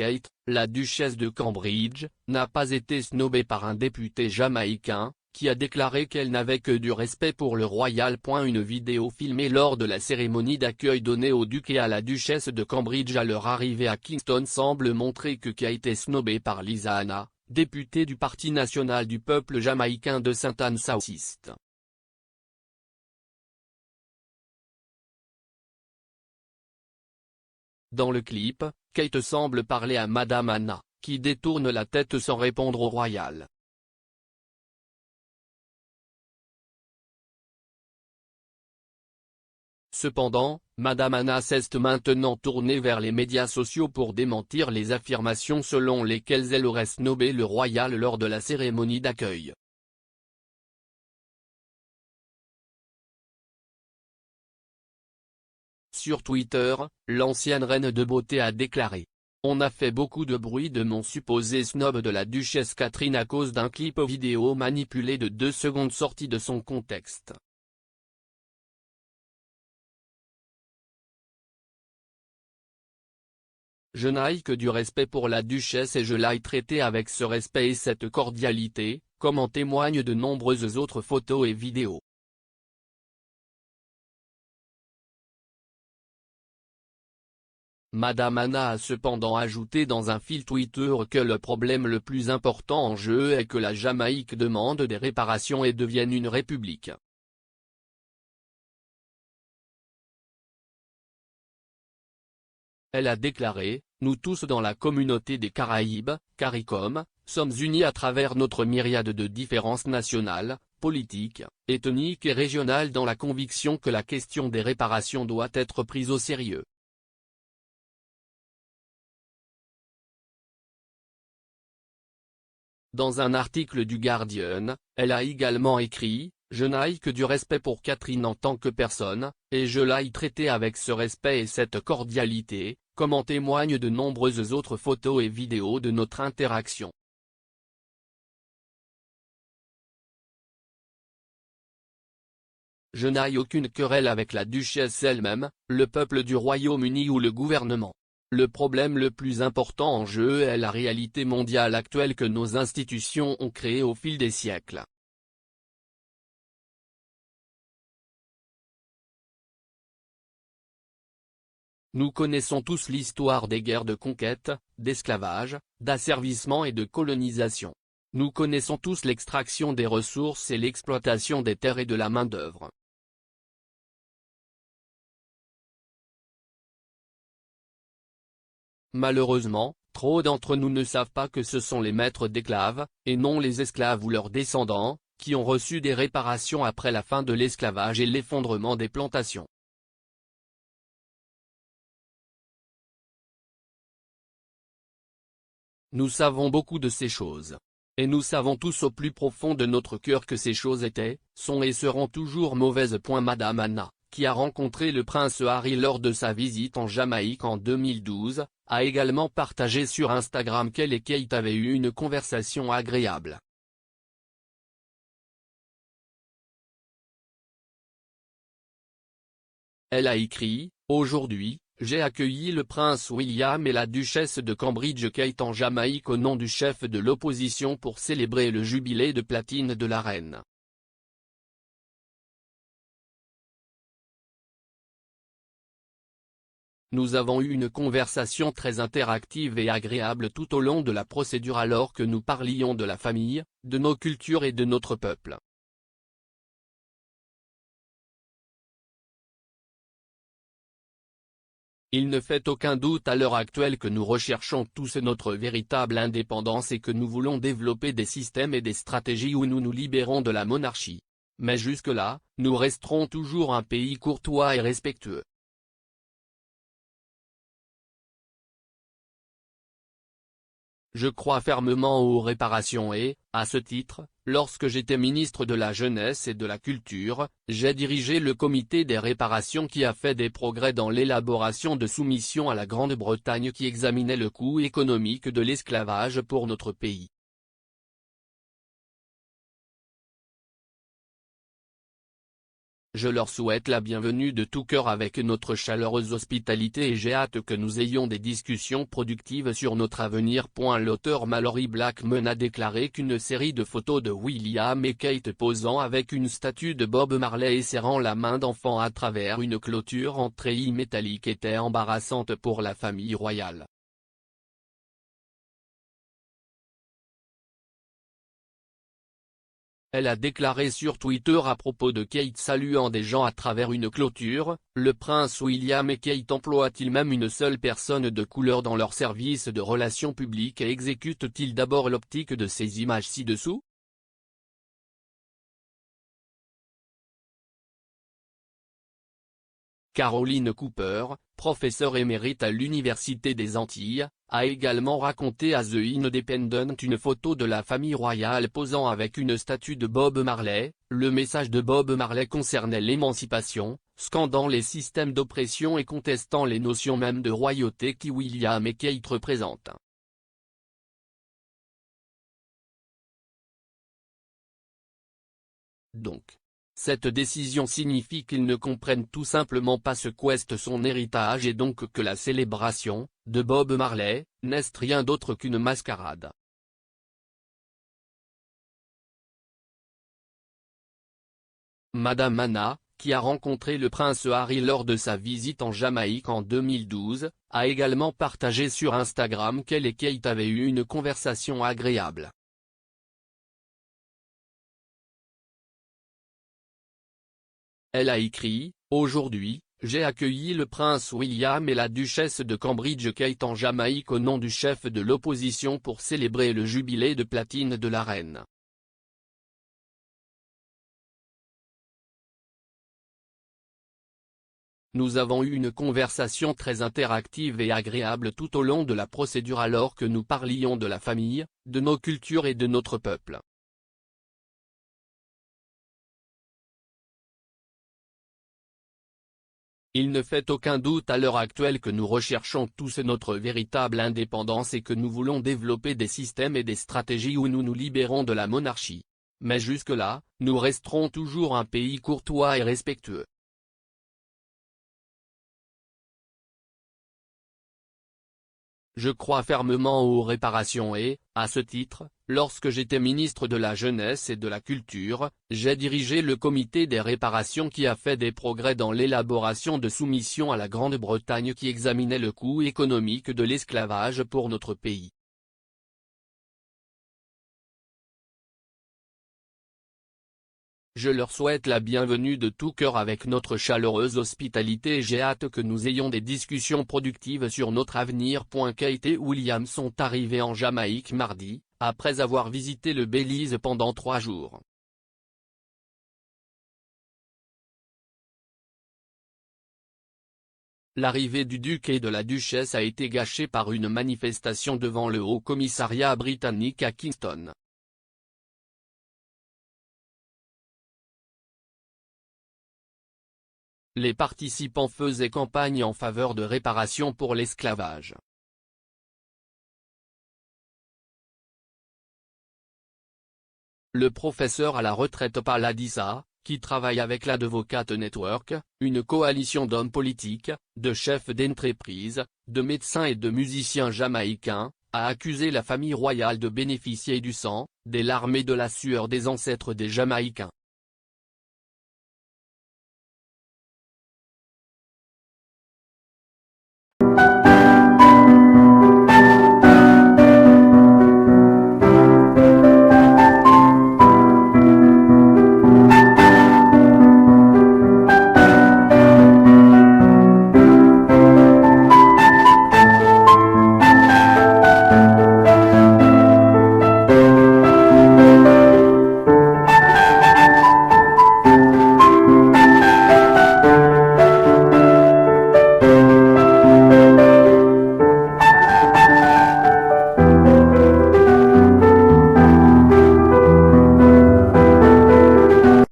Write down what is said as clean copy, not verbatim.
Kate, la duchesse de Cambridge, n'a pas été snobée par un député jamaïcain, qui a déclaré qu'elle n'avait que du respect pour le royal. Une vidéo filmée lors de la cérémonie d'accueil donnée au duc et à la duchesse de Cambridge à leur arrivée à Kingston semble montrer que Kate est snobée par Lisa Hanna, députée du Parti national du peuple jamaïcain de St Anne South East. Dans le clip, Kate semble parler à Madame Hanna, qui détourne la tête sans répondre au royal. Cependant, Madame Hanna s'est maintenant tournée vers les médias sociaux pour démentir les affirmations selon lesquelles elle aurait snobé le royal lors de la cérémonie d'accueil. Sur Twitter, l'ancienne reine de beauté a déclaré: « On a fait beaucoup de bruit de mon supposé snob de la duchesse Catherine à cause d'un clip vidéo manipulé de 2 secondes sorti de son contexte. Je n'ai que du respect pour la duchesse et je l'ai traitée avec ce respect et cette cordialité, comme en témoignent de nombreuses autres photos et vidéos. » Madame Hanna a cependant ajouté dans un fil Twitter que le problème le plus important en jeu est que la Jamaïque demande des réparations et devienne une république. Elle a déclaré: « Nous tous dans la communauté des Caraïbes, CARICOM, sommes unis à travers notre myriade de différences nationales, politiques, ethniques et régionales dans la conviction que la question des réparations doit être prise au sérieux. » Dans un article du Guardian, elle a également écrit: « Je n'ai que du respect pour Catherine en tant que personne, et je l'ai traitée avec ce respect et cette cordialité, comme en témoignent de nombreuses autres photos et vidéos de notre interaction. » Je n'ai aucune querelle avec la duchesse elle-même, le peuple du Royaume-Uni ou le gouvernement. Le problème le plus important en jeu est la réalité mondiale actuelle que nos institutions ont créée au fil des siècles. Nous connaissons tous l'histoire des guerres de conquête, d'esclavage, d'asservissement et de colonisation. Nous connaissons tous l'extraction des ressources et l'exploitation des terres et de la main-d'œuvre. Malheureusement, trop d'entre nous ne savent pas que ce sont les maîtres d'esclaves, et non les esclaves ou leurs descendants, qui ont reçu des réparations après la fin de l'esclavage et l'effondrement des plantations. Nous savons beaucoup de ces choses. Et nous savons tous au plus profond de notre cœur que ces choses étaient, sont et seront toujours mauvaises. Madame Hanna, qui a rencontré le prince Harry lors de sa visite en Jamaïque en 2012, a également partagé sur Instagram qu'elle et Kate avaient eu une conversation agréable. Elle a écrit: « Aujourd'hui, j'ai accueilli le prince William et la duchesse de Cambridge Kate en Jamaïque au nom du chef de l'opposition pour célébrer le jubilé de platine de la reine. Nous avons eu une conversation très interactive et agréable tout au long de la procédure alors que nous parlions de la famille, de nos cultures et de notre peuple. Il ne fait aucun doute à l'heure actuelle que nous recherchons tous notre véritable indépendance et que nous voulons développer des systèmes et des stratégies où nous nous libérons de la monarchie. Mais jusque-là, nous resterons toujours un pays courtois et respectueux. Je crois fermement aux réparations et, à ce titre, lorsque j'étais ministre de la Jeunesse et de la Culture, j'ai dirigé le comité des réparations qui a fait des progrès dans l'élaboration de soumissions à la Grande-Bretagne qui examinait le coût économique de l'esclavage pour notre pays. Je leur souhaite la bienvenue de tout cœur avec notre chaleureuse hospitalité et j'ai hâte que nous ayons des discussions productives sur notre avenir. L'auteur Mallory Blackman a déclaré qu'une série de photos de William et Kate posant avec une statue de Bob Marley et serrant la main d'enfant à travers une clôture en treillis métallique était embarrassante pour la famille royale. Elle a déclaré sur Twitter à propos de Kate saluant des gens à travers une clôture: « Le prince William et Kate emploient-ils même une seule personne de couleur dans leur service de relations publiques et exécutent-ils d'abord l'optique de ces images ci-dessous ? » Caroline Cooper, professeure émérite à l'Université des Antilles, a également raconté à The Independent une photo de la famille royale posant avec une statue de Bob Marley. Le message de Bob Marley concernait l'émancipation, scandant les systèmes d'oppression et contestant les notions même de royauté qui William et Kate représentent. Donc, cette décision signifie qu'ils ne comprennent tout simplement pas ce qu'est son héritage et donc que la célébration, de Bob Marley, n'est rien d'autre qu'une mascarade. Madame Anna, qui a rencontré le prince Harry lors de sa visite en Jamaïque en 2012, a également partagé sur Instagram qu'elle et Kate avaient eu une conversation agréable. Elle a écrit: « Aujourd'hui, j'ai accueilli le prince William et la duchesse de Cambridge Kate en Jamaïque au nom du chef de l'opposition pour célébrer le jubilé de platine de la reine. Nous avons eu une conversation très interactive et agréable tout au long de la procédure alors que nous parlions de la famille, de nos cultures et de notre peuple. » Il ne fait aucun doute à l'heure actuelle que nous recherchons tous notre véritable indépendance et que nous voulons développer des systèmes et des stratégies où nous nous libérons de la monarchie. Mais jusque-là, nous resterons toujours un pays courtois et respectueux. Je crois fermement aux réparations et, à ce titre, lorsque j'étais ministre de la Jeunesse et de la Culture, j'ai dirigé le comité des réparations qui a fait des progrès dans l'élaboration de soumissions à la Grande-Bretagne qui examinait le coût économique de l'esclavage pour notre pays. Je leur souhaite la bienvenue de tout cœur avec notre chaleureuse hospitalité et j'ai hâte que nous ayons des discussions productives sur notre avenir. Kate et William sont arrivés en Jamaïque mardi, après avoir visité le Belize pendant 3 jours. L'arrivée du duc et de la duchesse a été gâchée par une manifestation devant le Haut-Commissariat britannique à Kingston. Les participants faisaient campagne en faveur de réparations pour l'esclavage. Le professeur à la retraite Paul Adissa, qui travaille avec l'Advocate Network, une coalition d'hommes politiques, de chefs d'entreprise, de médecins et de musiciens jamaïcains, a accusé la famille royale de bénéficier du sang, des larmes et de la sueur des ancêtres des Jamaïcains.